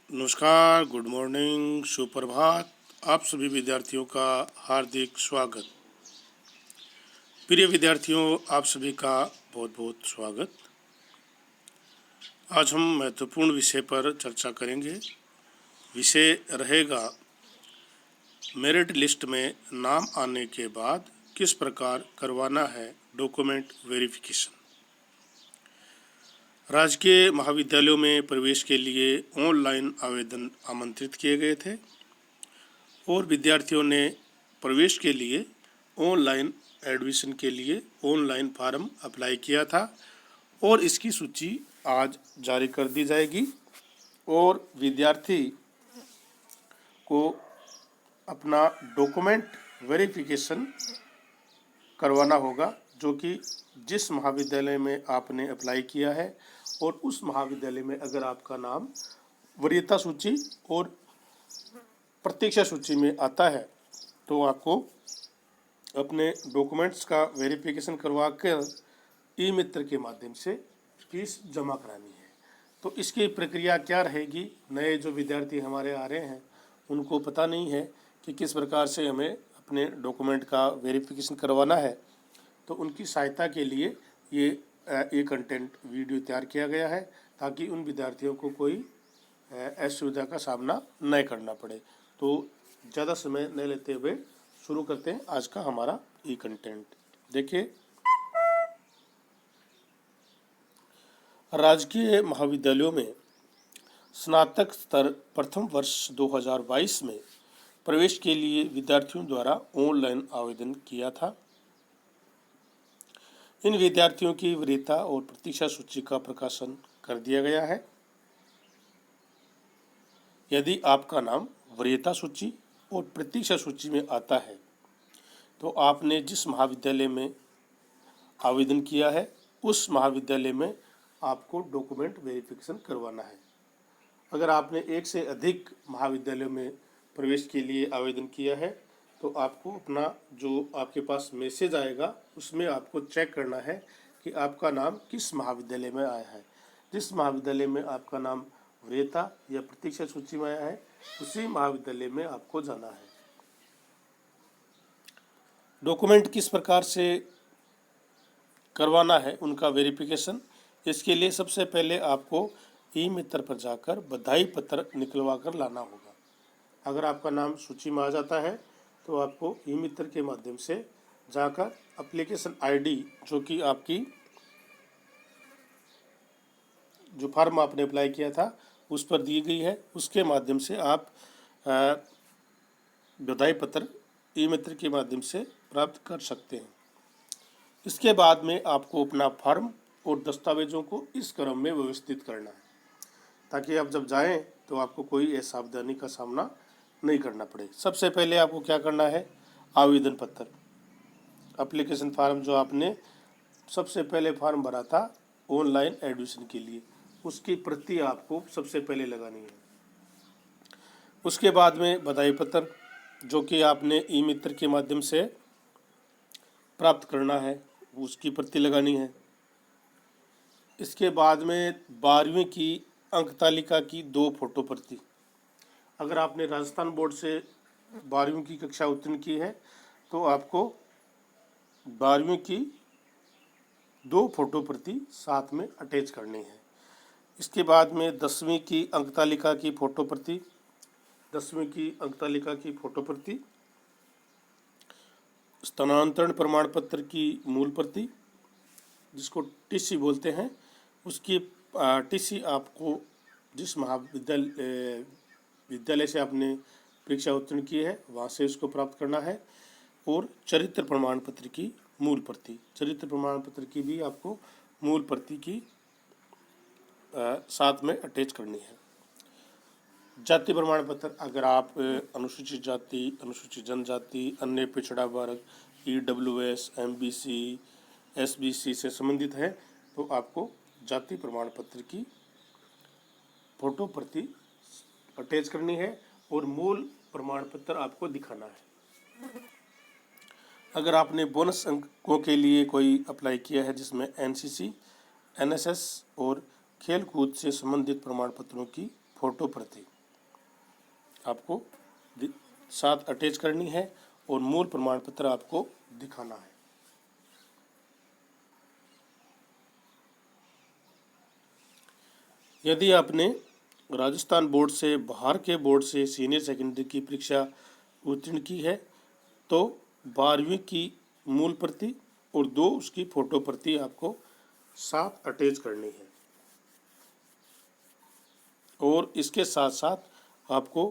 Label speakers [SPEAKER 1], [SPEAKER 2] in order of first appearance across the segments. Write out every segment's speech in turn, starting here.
[SPEAKER 1] नमस्कार, good morning, सुप्रभात। आप सभी विद्यार्थियों का हार्दिक स्वागत। प्रिय विद्यार्थियों, आप सभी का बहुत बहुत स्वागत। आज हम महत्वपूर्ण विषय पर चर्चा करेंगे। विषय रहेगा मेरिट लिस्ट में नाम आने के बाद किस प्रकार करवाना है डॉक्यूमेंट वेरिफिकेशन। राजकीय महाविद्यालयों में प्रवेश के लिए ऑनलाइन आवेदन आमंत्रित किए गए थे और विद्यार्थियों ने प्रवेश के लिए ऑनलाइन एडमिशन के लिए ऑनलाइन फॉर्म अप्लाई किया था और इसकी सूची आज जारी कर दी जाएगी और विद्यार्थी को अपना डॉक्यूमेंट वेरिफिकेशन करवाना होगा, जो कि जिस महाविद्यालय में आपने अप्लाई किया है और उस महाविद्यालय में अगर आपका नाम वरीयता सूची और प्रतीक्षा सूची में आता है तो आपको अपने डॉक्यूमेंट्स का वेरिफिकेशन करवा कर ई मित्र के माध्यम से फीस जमा करानी है। तो इसकी प्रक्रिया क्या रहेगी, नए जो विद्यार्थी हमारे आ रहे हैं उनको पता नहीं है कि किस प्रकार से हमें अपने डॉक्यूमेंट का वेरिफिकेशन करवाना है, तो उनकी सहायता के लिए ये कंटेंट वीडियो तैयार किया गया है ताकि उन विद्यार्थियों को कोई असुविधा का सामना न करना पड़े। तो ज़्यादा समय न लेते हुए शुरू करते हैं आज का हमारा ई कंटेंट। देखिए, राजकीय महाविद्यालयों में स्नातक स्तर प्रथम वर्ष 2022 में प्रवेश के लिए विद्यार्थियों द्वारा ऑनलाइन आवेदन किया था। इन विद्यार्थियों की वरीयता और प्रतीक्षा सूची का प्रकाशन कर दिया गया है। यदि आपका नाम वरीयता सूची और प्रतीक्षा सूची में आता है तो आपने जिस महाविद्यालय में आवेदन किया है उस महाविद्यालय में आपको डॉक्यूमेंट वेरिफिकेशन करवाना है। अगर आपने एक से अधिक महाविद्यालयों में प्रवेश के लिए आवेदन किया है तो आपको अपना जो आपके पास मैसेज आएगा उसमें आपको चेक करना है कि आपका नाम किस महाविद्यालय में आया है। जिस महाविद्यालय में आपका नाम वरीयता या प्रतीक्षा सूची में आया है उसी महाविद्यालय में आपको जाना है। डॉक्यूमेंट किस प्रकार से करवाना है उनका वेरिफिकेशन, इसके लिए सबसे पहले आपको ई मित्र पर जाकर बधाई पत्र निकलवा कर लाना होगा। अगर आपका नाम सूची में आ जाता है तो आपको ई मित्र के माध्यम से जाकर एप्लीकेशन आईडी जो कि आपकी जो फॉर्म आपने अप्लाई किया था उस पर दी गई है उसके माध्यम से आप बधाई पत्र ई मित्र के माध्यम से प्राप्त कर सकते हैं। इसके बाद में आपको अपना फॉर्म और दस्तावेजों को इस क्रम में व्यवस्थित करना है ताकि आप जब जाएं तो आपको कोई असावधानी का सामना नहीं करना पड़े। सबसे पहले आपको क्या करना है, आवेदन पत्र एप्लीकेशन फॉर्म जो आपने सबसे पहले फॉर्म भरा था ऑनलाइन एडमिशन के लिए उसकी प्रति आपको सबसे पहले लगानी है। उसके बाद में बधाई पत्र जो कि आपने ई मित्र के माध्यम से प्राप्त करना है उसकी प्रति लगानी है। इसके बाद में 12वीं की अंक तालिका की 2 फोटो प्रति, अगर आपने राजस्थान बोर्ड से 12वीं की कक्षा उत्तीर्ण की है तो आपको 12वीं की 2 फोटो प्रति साथ में अटैच करनी है। इसके बाद में 10वीं की अंक तालिका की फोटो प्रति, 10वीं की अंक तालिका की फोटो प्रति, स्थानांतरण प्रमाण पत्र की मूल प्रति जिसको टीसी बोलते हैं उसकी टीसी आपको जिस विद्यालय से आपने परीक्षा उत्तीर्ण की है वहाँ से उसको प्राप्त करना है। और चरित्र प्रमाण पत्र की मूल प्रति, चरित्र प्रमाण पत्र की भी आपको मूल प्रति की साथ में अटैच करनी है। जाति प्रमाण पत्र, अगर आप अनुसूचित जाति, अनुसूचित जनजाति, अन्य पिछड़ा वर्ग, EWS, MBC, SBC से संबंधित है तो आपको जाति प्रमाण पत्र की फोटो प्रति अटैच करनी है और मूल प्रमाण पत्र आपको दिखाना है। अगर आपने बोनस अंकों के लिए कोई अप्लाई किया है जिसमें NCC, NSS और खेल कूद से संबंधित प्रमाण पत्रों की फोटो प्रति आपको साथ अटैच करनी है और मूल प्रमाण पत्र आपको दिखाना है। यदि आपने राजस्थान बोर्ड से बाहर के बोर्ड से सीनियर सेकेंडरी की परीक्षा उत्तीर्ण की है तो 12वीं की मूल प्रति और 2 उसकी फोटो प्रति आपको साथ अटैच करनी है और इसके साथ साथ आपको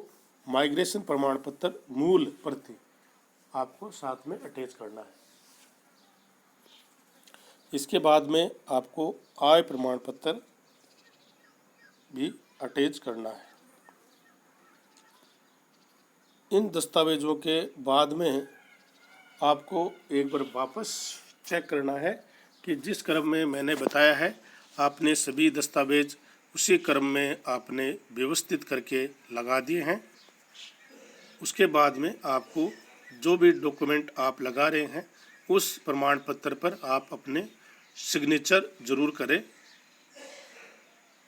[SPEAKER 1] माइग्रेशन प्रमाण पत्र मूल प्रति आपको साथ में अटैच करना है। इसके बाद में आपको आय प्रमाण पत्र भी अटैच करना है। इन दस्तावेजों के बाद में आपको एक बार वापस चेक करना है कि जिस क्रम में मैंने बताया है आपने सभी दस्तावेज उसी क्रम में आपने व्यवस्थित करके लगा दिए हैं। उसके बाद में आपको जो भी डॉक्यूमेंट आप लगा रहे हैं उस प्रमाण पत्र पर आप अपने सिग्नेचर जरूर करें।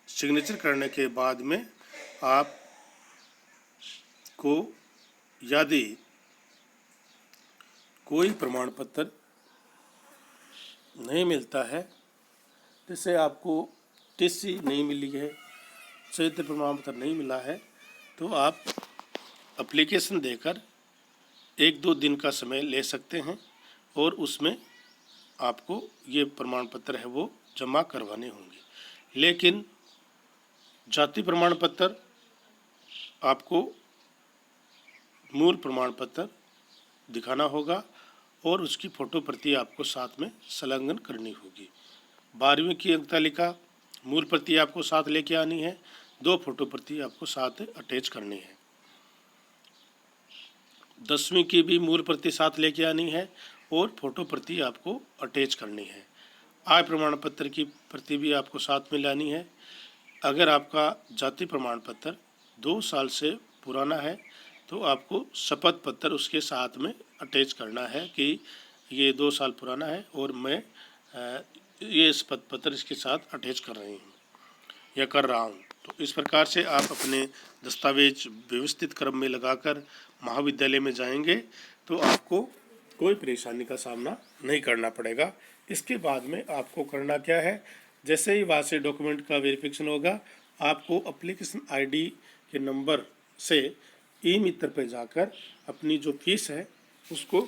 [SPEAKER 1] सिग्नेचर करने के बाद में आप को यदि कोई प्रमाण पत्र नहीं मिलता है, जैसे आपको टीसी नहीं मिली है, चरित्र प्रमाण पत्र नहीं मिला है, तो आप एप्लीकेशन देकर 1-2 दिन का समय ले सकते हैं और उसमें आपको ये प्रमाण पत्र है वो जमा करवाने होंगे। लेकिन जाति प्रमाण पत्र आपको मूल प्रमाण पत्र दिखाना होगा और उसकी फ़ोटो प्रति आपको साथ में संलग्न करनी होगी। 12वीं की अंक तालिका मूल प्रति आपको साथ लेके आनी है, 2 फोटो प्रति आपको साथ अटैच करनी है। 10वीं की भी मूल प्रति साथ लेके आनी है और फोटो प्रति आपको अटैच करनी है। आय प्रमाण पत्र की प्रति भी आपको साथ में लानी है। अगर आपका जाति प्रमाण पत्र 2 साल से पुराना है तो आपको शपथ पत्र उसके साथ में अटैच करना है कि ये 2 साल पुराना है और मैं ये शपथ पत्र इसके साथ अटैच कर रही हूँ या कर रहा हूँ। तो इस प्रकार से आप अपने दस्तावेज व्यवस्थित क्रम में लगाकर महाविद्यालय में जाएंगे तो आपको कोई परेशानी का सामना नहीं करना पड़ेगा। इसके बाद में आपको करना क्या है, जैसे ही वहाँ से डॉक्यूमेंट का वेरिफिकेशन होगा आपको एप्लीकेशन आईडी के नंबर से ई मित्र पर जाकर अपनी जो फीस है उसको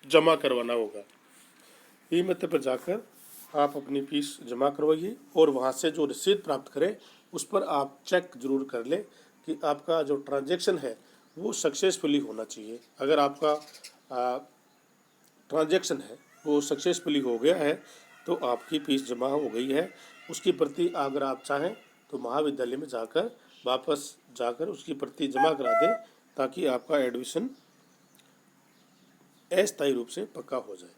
[SPEAKER 1] जमा करवाना होगा। ई मित्र पर जाकर आप अपनी फीस जमा करवाइए और वहाँ से जो रसीद प्राप्त करें उस पर आप चेक जरूर कर लें कि आपका जो ट्रांजैक्शन है वो सक्सेसफुली होना चाहिए। अगर आपका ट्रांजैक्शन है वो सक्सेसफुली हो गया है तो आपकी फीस जमा हो गई है। उसकी प्रति अगर आप चाहें तो महाविद्यालय में जाकर वापस जाकर उसकी प्रति जमा करा दें ताकि आपका एडमिशन अस्थायी रूप से पक्का हो जाए।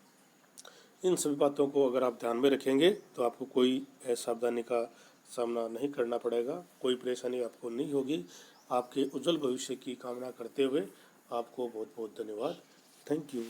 [SPEAKER 1] इन सभी बातों को अगर आप ध्यान में रखेंगे तो आपको कोई असावधानी का सामना नहीं करना पड़ेगा, कोई परेशानी आपको नहीं होगी। आपके उज्जवल भविष्य की कामना करते हुए आपको बहुत बहुत धन्यवाद। Thank you.